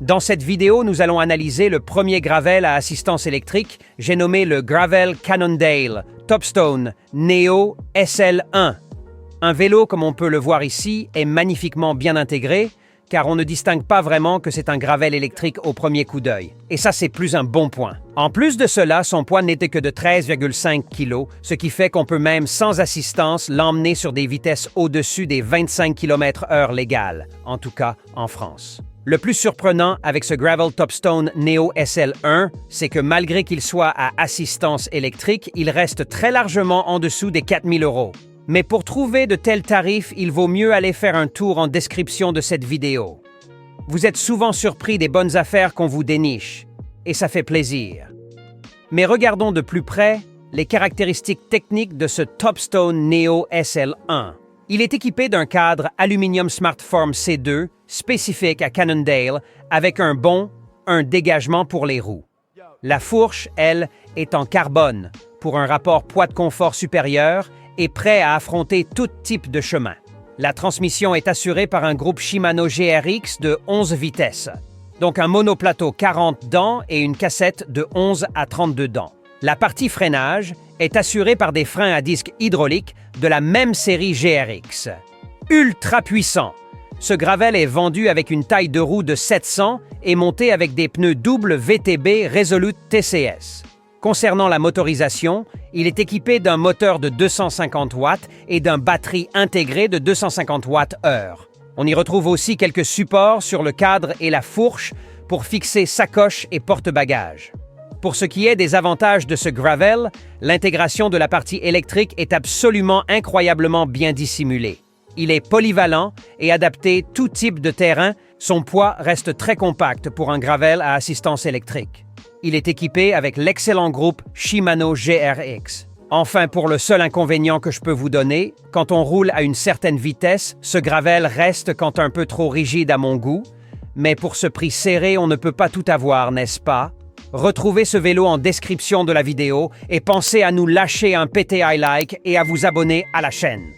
Dans cette vidéo, nous allons analyser le premier gravel à assistance électrique, j'ai nommé le Gravel Cannondale Topstone Neo SL1. Un vélo, comme on peut le voir ici, est magnifiquement bien intégré, car on ne distingue pas vraiment que c'est un gravel électrique au premier coup d'œil. Et ça, c'est plus un bon point. En plus de cela, son poids n'était que de 13,5 kg, ce qui fait qu'on peut même, sans assistance, l'emmener sur des vitesses au-dessus des 25 km/h légales, en tout cas en France. Le plus surprenant avec ce Gravel Topstone Neo SL1, c'est que malgré qu'il soit à assistance électrique, il reste très largement en dessous des 4 000 €. Mais pour trouver de tels tarifs, il vaut mieux aller faire un tour en description de cette vidéo. Vous êtes souvent surpris des bonnes affaires qu'on vous déniche, et ça fait plaisir. Mais regardons de plus près les caractéristiques techniques de ce Topstone Neo SL1. Il est équipé d'un cadre Aluminium Smartform C2 spécifique à Cannondale avec un dégagement pour les roues. La fourche, elle, est en carbone pour un rapport poids de confort supérieur et prêt à affronter tout type de chemin. La transmission est assurée par un groupe Shimano GRX de 11 vitesses, donc un monoplateau 40 dents et une cassette de 11 à 32 dents. La partie freinage est assurée par des freins à disque hydrauliques de la même série GRX. Ultra puissant! Ce gravel est vendu avec une taille de roue de 700 et monté avec des pneus double VTB Resolute TCS. Concernant la motorisation, il est équipé d'un moteur de 250 watts et d'une batterie intégrée de 250 Wh. On y retrouve aussi quelques supports sur le cadre et la fourche pour fixer sacoche et porte-bagages. Pour ce qui est des avantages de ce gravel, l'intégration de la partie électrique est absolument incroyablement bien dissimulée. Il est polyvalent et adapté tout type de terrain. Son poids reste très compact pour un gravel à assistance électrique. Il est équipé avec l'excellent groupe Shimano GRX. Enfin, pour le seul inconvénient que je peux vous donner, quand on roule à une certaine vitesse, ce gravel reste un peu trop rigide à mon goût. Mais pour ce prix serré, on ne peut pas tout avoir, n'est-ce pas? Retrouvez ce vélo en description de la vidéo et pensez à nous lâcher un PTI like et à vous abonner à la chaîne.